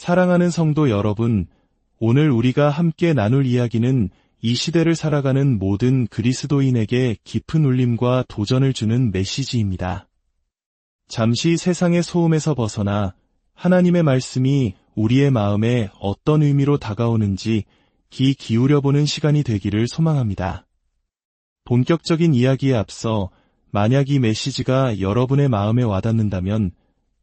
사랑하는 성도 여러분, 오늘 우리가 함께 나눌 이야기는 이 시대를 살아가는 모든 그리스도인에게 깊은 울림과 도전을 주는 메시지입니다. 잠시 세상의 소음에서 벗어나 하나님의 말씀이 우리의 마음에 어떤 의미로 다가오는지 귀 기울여보는 시간이 되기를 소망합니다. 본격적인 이야기에 앞서 만약 이 메시지가 여러분의 마음에 와닿는다면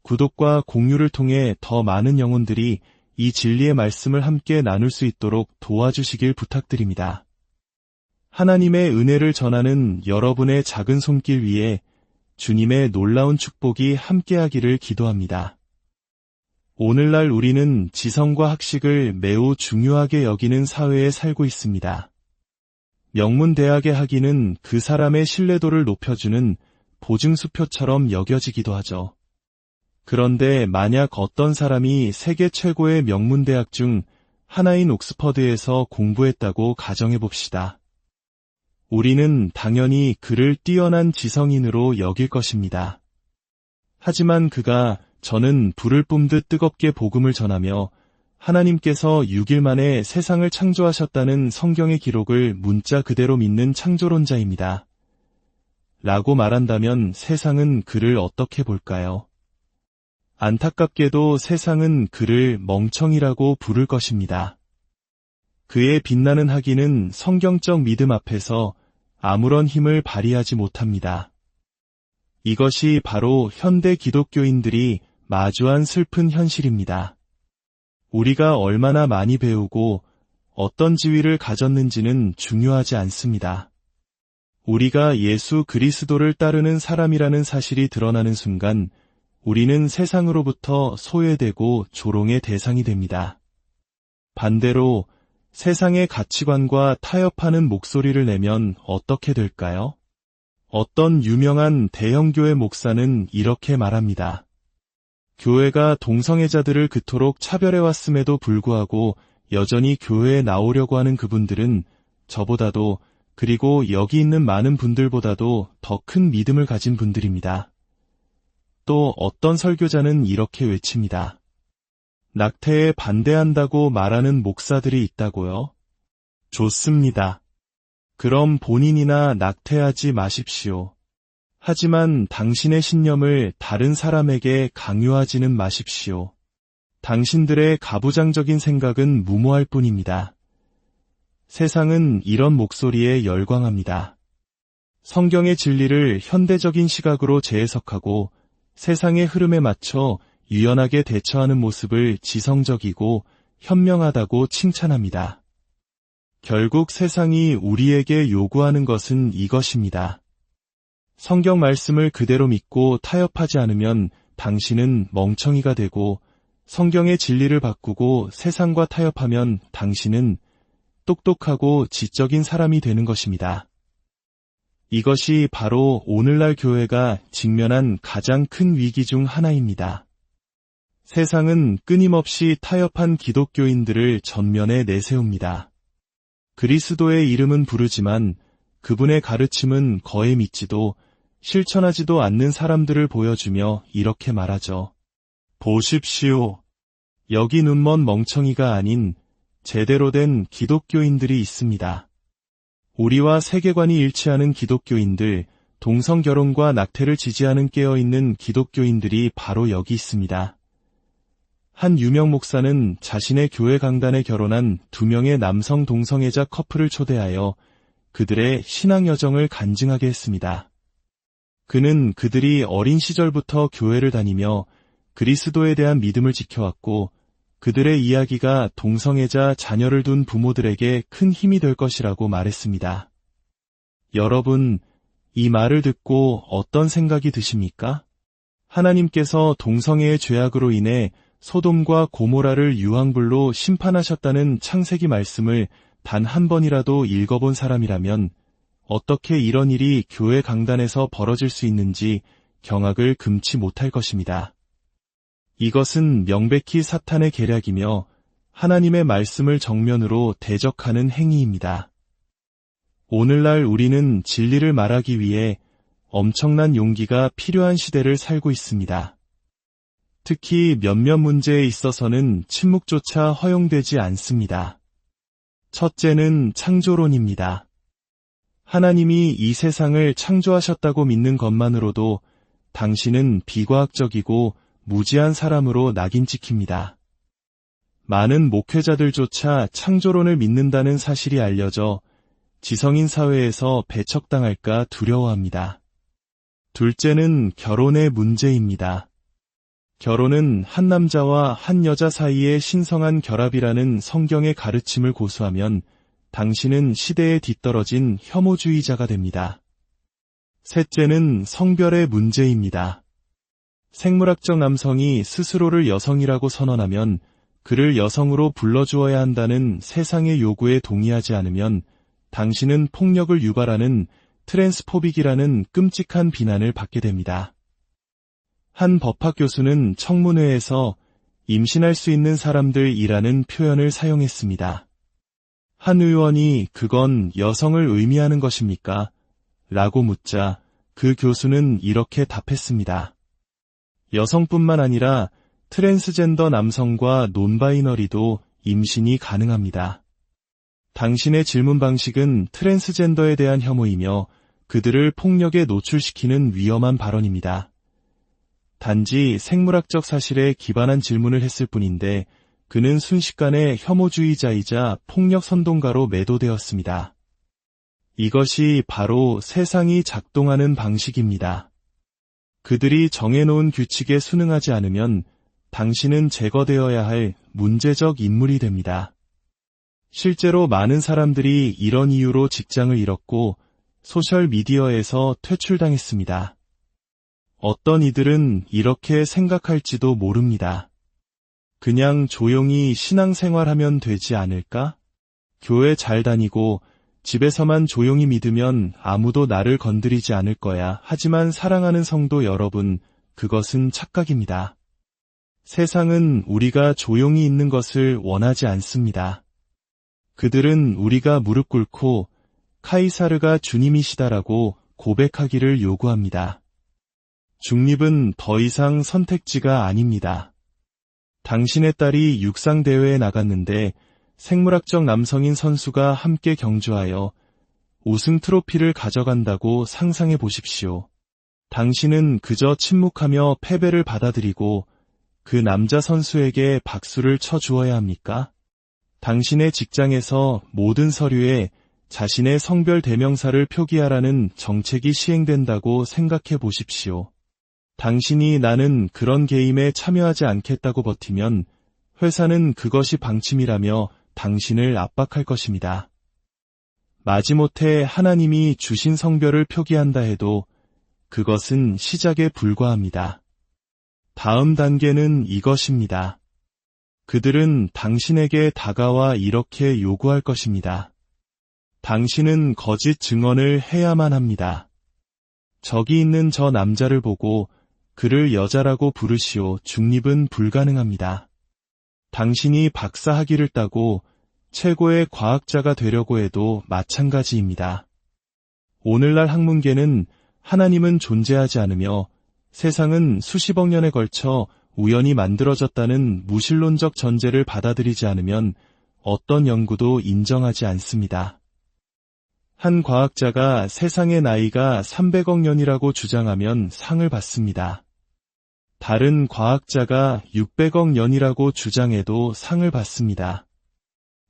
구독과 공유를 통해 더 많은 영혼들이 이 진리의 말씀을 함께 나눌 수 있도록 도와주시길 부탁드립니다. 하나님의 은혜를 전하는 여러분의 작은 손길 위에 주님의 놀라운 축복이 함께하기를 기도합니다. 오늘날 우리는 지성과 학식을 매우 중요하게 여기는 사회에 살고 있습니다. 명문대학의 학위는 그 사람의 신뢰도를 높여주는 보증수표처럼 여겨지기도 하죠. 그런데 만약 어떤 사람이 세계 최고의 명문대학 중 하나인 옥스퍼드에서 공부했다고 가정해봅시다. 우리는 당연히 그를 뛰어난 지성인으로 여길 것입니다. 하지만 그가 저는 불을 뿜듯 뜨겁게 복음을 전하며 하나님께서 6일 만에 세상을 창조하셨다는 성경의 기록을 문자 그대로 믿는 창조론자입니다. 라고 말한다면 세상은 그를 어떻게 볼까요? 안타깝게도 세상은 그를 멍청이라고 부를 것입니다. 그의 빛나는 학위는 성경적 믿음 앞에서 아무런 힘을 발휘하지 못합니다. 이것이 바로 현대 기독교인들이 마주한 슬픈 현실입니다. 우리가 얼마나 많이 배우고 어떤 지위를 가졌는지는 중요하지 않습니다. 우리가 예수 그리스도를 따르는 사람이라는 사실이 드러나는 순간 우리는 세상으로부터 소외되고 조롱의 대상이 됩니다. 반대로 세상의 가치관과 타협하는 목소리를 내면 어떻게 될까요? 어떤 유명한 대형교회 목사는 이렇게 말합니다. 교회가 동성애자들을 그토록 차별해왔음에도 불구하고 여전히 교회에 나오려고 하는 그분들은 저보다도 그리고 여기 있는 많은 분들보다도 더 큰 믿음을 가진 분들입니다. 또 어떤 설교자는 이렇게 외칩니다. 낙태에 반대한다고 말하는 목사들이 있다고요? 좋습니다. 그럼 본인이나 낙태하지 마십시오. 하지만 당신의 신념을 다른 사람에게 강요하지는 마십시오. 당신들의 가부장적인 생각은 무모할 뿐입니다. 세상은 이런 목소리에 열광합니다. 성경의 진리를 현대적인 시각으로 재해석하고 세상의 흐름에 맞춰 유연하게 대처하는 모습을 지성적이고 현명하다고 칭찬합니다. 결국 세상이 우리에게 요구하는 것은 이것입니다. 성경 말씀을 그대로 믿고 타협하지 않으면 당신은 멍청이가 되고 성경의 진리를 바꾸고 세상과 타협하면 당신은 똑똑하고 지적인 사람이 되는 것입니다. 이것이 바로 오늘날 교회가 직면한 가장 큰 위기 중 하나입니다. 세상은 끊임없이 타협한 기독교인들을 전면에 내세웁니다. 그리스도의 이름은 부르지만 그분의 가르침은 거의 믿지도 실천하지도 않는 사람들을 보여주며 이렇게 말하죠. 보십시오. 여기 눈먼 멍청이가 아닌 제대로 된 기독교인들이 있습니다. 우리와 세계관이 일치하는 기독교인들, 동성결혼과 낙태를 지지하는 깨어있는 기독교인들이 바로 여기 있습니다. 한 유명 목사는 자신의 교회 강단에 결혼한 2명의 남성 동성애자 커플을 초대하여 그들의 신앙 여정을 간증하게 했습니다. 그는 그들이 어린 시절부터 교회를 다니며 그리스도에 대한 믿음을 지켜왔고 그들의 이야기가 동성애자 자녀를 둔 부모들에게 큰 힘이 될 것이라고 말했습니다. 여러분, 이 말을 듣고 어떤 생각이 드십니까? 하나님께서 동성애의 죄악으로 인해 소돔과 고모라를 유황불로 심판하셨다는 창세기 말씀을 단 한 번이라도 읽어본 사람이라면 어떻게 이런 일이 교회 강단에서 벌어질 수 있는지 경악을 금치 못할 것입니다. 이것은 명백히 사탄의 계략이며 하나님의 말씀을 정면으로 대적하는 행위입니다. 오늘날 우리는 진리를 말하기 위해 엄청난 용기가 필요한 시대를 살고 있습니다. 특히 몇몇 문제에 있어서는 침묵조차 허용되지 않습니다. 첫째는 창조론입니다. 하나님이 이 세상을 창조하셨다고 믿는 것만으로도 당신은 비과학적이고 무지한 사람으로 낙인 찍힙니다. 많은 목회자들조차 창조론을 믿는다는 사실이 알려져 지성인 사회에서 배척당할까 두려워합니다. 둘째는 결혼의 문제입니다. 결혼은 한 남자와 한 여자 사이의 신성한 결합이라는 성경의 가르침을 고수하면 당신은 시대에 뒤떨어진 혐오주의자가 됩니다. 셋째는 성별의 문제입니다. 생물학적 남성이 스스로를 여성이라고 선언하면 그를 여성으로 불러주어야 한다는 세상의 요구에 동의하지 않으면 당신은 폭력을 유발하는 트랜스포빅이라는 끔찍한 비난을 받게 됩니다. 한 법학 교수는 청문회에서 임신할 수 있는 사람들이라는 표현을 사용했습니다. 한 의원이 그건 여성을 의미하는 것입니까? 라고 묻자 그 교수는 이렇게 답했습니다. 여성뿐만 아니라 트랜스젠더 남성과 논바이너리도 임신이 가능합니다. 당신의 질문 방식은 트랜스젠더에 대한 혐오이며 그들을 폭력에 노출시키는 위험한 발언입니다. 단지 생물학적 사실에 기반한 질문을 했을 뿐인데 그는 순식간에 혐오주의자이자 폭력 선동가로 매도되었습니다. 이것이 바로 세상이 작동하는 방식입니다. 그들이 정해놓은 규칙에 순응하지 않으면 당신은 제거되어야 할 문제적 인물이 됩니다. 실제로 많은 사람들이 이런 이유로 직장을 잃었고 소셜미디어에서 퇴출당했습니다. 어떤 이들은 이렇게 생각할지도 모릅니다. 그냥 조용히 신앙생활하면 되지 않을까? 교회 잘 다니고 집에서만 조용히 믿으면 아무도 나를 건드리지 않을 거야. 하지만 사랑하는 성도 여러분, 그것은 착각입니다. 세상은 우리가 조용히 있는 것을 원하지 않습니다. 그들은 우리가 무릎 꿇고 카이사르가 주님이시다라고 고백하기를 요구합니다. 중립은 더 이상 선택지가 아닙니다. 당신의 딸이 육상대회에 나갔는데 생물학적 남성인 선수가 함께 경주하여 우승 트로피를 가져간다고 상상해 보십시오. 당신은 그저 침묵하며 패배를 받아들이고 그 남자 선수에게 박수를 쳐주어야 합니까? 당신의 직장에서 모든 서류에 자신의 성별 대명사를 표기하라는 정책이 시행된다고 생각해 보십시오. 당신이 나는 그런 게임에 참여하지 않겠다고 버티면 회사는 그것이 방침이라며 당신을 압박할 것입니다. 마지못해 하나님이 주신 성별을 표기한다 해도 그것은 시작에 불과합니다. 다음 단계는 이것입니다. 그들은 당신에게 다가와 이렇게 요구할 것입니다. 당신은 거짓 증언을 해야만 합니다. 저기 있는 저 남자를 보고 그를 여자라고 부르시오. 중립은 불가능합니다. 당신이 박사 학위를 따고 최고의 과학자가 되려고 해도 마찬가지입니다. 오늘날 학문계는 하나님은 존재하지 않으며 세상은 수십억 년에 걸쳐 우연히 만들어졌다는 무신론적 전제를 받아들이지 않으면 어떤 연구도 인정하지 않습니다. 한 과학자가 세상의 나이가 300억 년이라고 주장하면 상을 받습니다. 다른 과학자가 600억 년이라고 주장해도 상을 받습니다.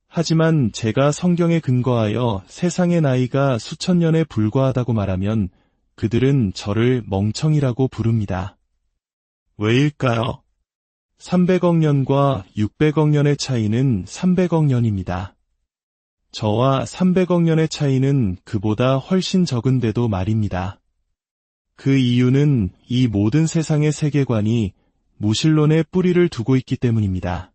하지만 제가 성경에 근거하여 세상의 나이가 수천 년에 불과하다고 말하면 그들은 저를 멍청이라고 부릅니다. 왜일까요? 300억 년과 600억 년의 차이는 300억 년입니다. 저와 300억 년의 차이는 그보다 훨씬 적은데도 말입니다. 그 이유는 이 모든 세상의 세계관이 무신론에 뿌리를 두고 있기 때문입니다.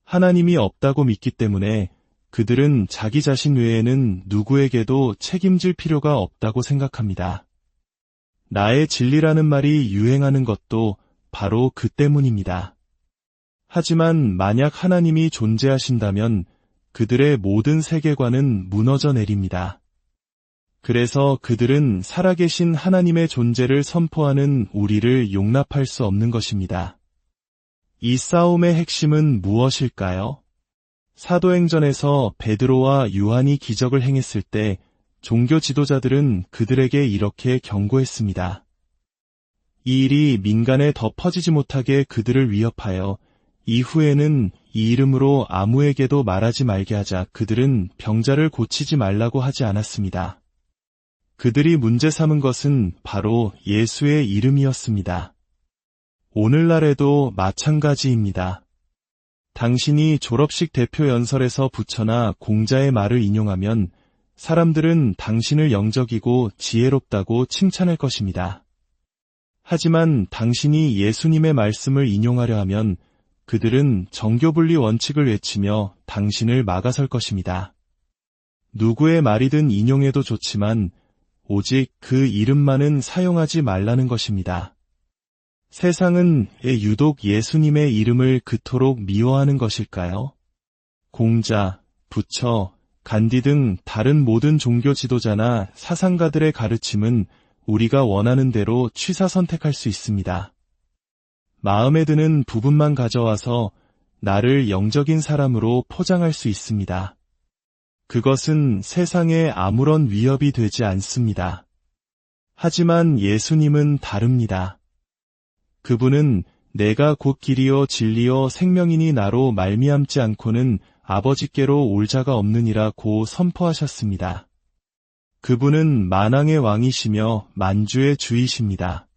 하나님이 없다고 믿기 때문에 그들은 자기 자신 외에는 누구에게도 책임질 필요가 없다고 생각합니다. 나의 진리라는 말이 유행하는 것도 바로 그 때문입니다. 하지만 만약 하나님이 존재하신다면 그들의 모든 세계관은 무너져 내립니다. 그래서 그들은 살아계신 하나님의 존재를 선포하는 우리를 용납할 수 없는 것입니다. 이 싸움의 핵심은 무엇일까요? 사도행전에서 베드로와 요한이 기적을 행했을 때 종교 지도자들은 그들에게 이렇게 경고했습니다. 이 일이 민간에 더 퍼지지 못하게 그들을 위협하여 이후에는 이 이름으로 아무에게도 말하지 말게 하자 그들은 병자를 고치지 말라고 하지 않았습니다. 그들이 문제 삼은 것은 바로 예수의 이름이었습니다. 오늘날에도 마찬가지입니다. 당신이 졸업식 대표 연설에서 부처나 공자의 말을 인용하면 사람들은 당신을 영적이고 지혜롭다고 칭찬할 것입니다. 하지만 당신이 예수님의 말씀을 인용하려 하면 그들은 정교분리 원칙을 외치며 당신을 막아설 것입니다. 누구의 말이든 인용해도 좋지만 오직 그 이름만은 사용하지 말라는 것입니다. 세상은 왜 유독 예수님의 이름을 그토록 미워하는 것일까요? 공자, 부처, 간디 등 다른 모든 종교 지도자나 사상가들의 가르침은 우리가 원하는 대로 취사 선택할 수 있습니다. 마음에 드는 부분만 가져와서 나를 영적인 사람으로 포장할 수 있습니다. 그것은 세상에 아무런 위협이 되지 않습니다. 하지만 예수님은 다릅니다. 그분은 내가 곧 길이요 진리요 생명이니 나로 말미암지 않고는 아버지께로 올 자가 없느니라고 선포하셨습니다. 그분은 만왕의 왕이시며 만주의 주이십니다.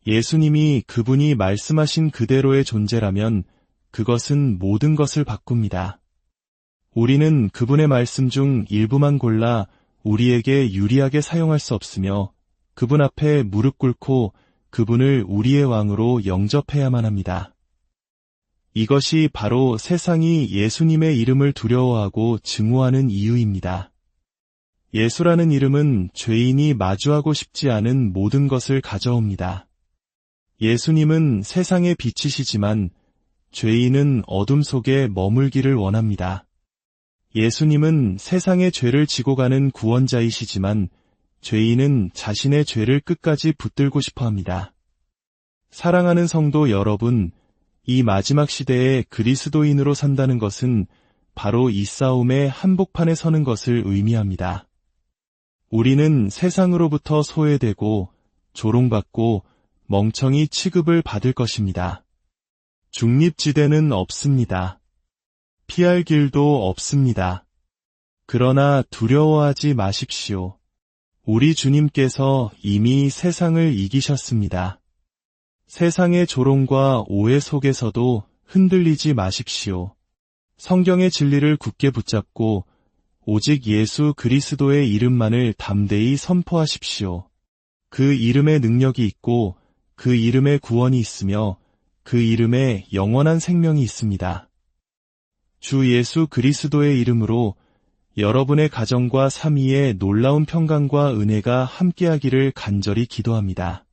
예수님이 그분이 말씀하신 그대로의 존재라면 그것은 모든 것을 바꿉니다. 우리는 그분의 말씀 중 일부만 골라 우리에게 유리하게 사용할 수 없으며 그분 앞에 무릎 꿇고 그분을 우리의 왕으로 영접해야만 합니다. 이것이 바로 세상이 예수님의 이름을 두려워하고 증오하는 이유입니다. 예수라는 이름은 죄인이 마주하고 싶지 않은 모든 것을 가져옵니다. 예수님은 세상의 빛이시지만 죄인은 어둠 속에 머물기를 원합니다. 예수님은 세상의 죄를 지고 가는 구원자이시지만 죄인은 자신의 죄를 끝까지 붙들고 싶어 합니다. 사랑하는 성도 여러분, 이 마지막 시대에 그리스도인으로 산다는 것은 바로 이 싸움의 한복판에 서는 것을 의미합니다. 우리는 세상으로부터 소외되고 조롱받고 멍청이 취급을 받을 것입니다. 중립지대는 없습니다. 피할 길도 없습니다. 그러나 두려워하지 마십시오. 우리 주님께서 이미 세상을 이기셨습니다. 세상의 조롱과 오해 속에서도 흔들리지 마십시오. 성경의 진리를 굳게 붙잡고 오직 예수 그리스도의 이름만을 담대히 선포하십시오. 그 이름에 능력이 있고 그 이름에 구원이 있으며 그 이름에 영원한 생명이 있습니다. 주 예수 그리스도의 이름으로 여러분의 가정과 삶 위에 놀라운 평강과 은혜가 함께하기를 간절히 기도합니다.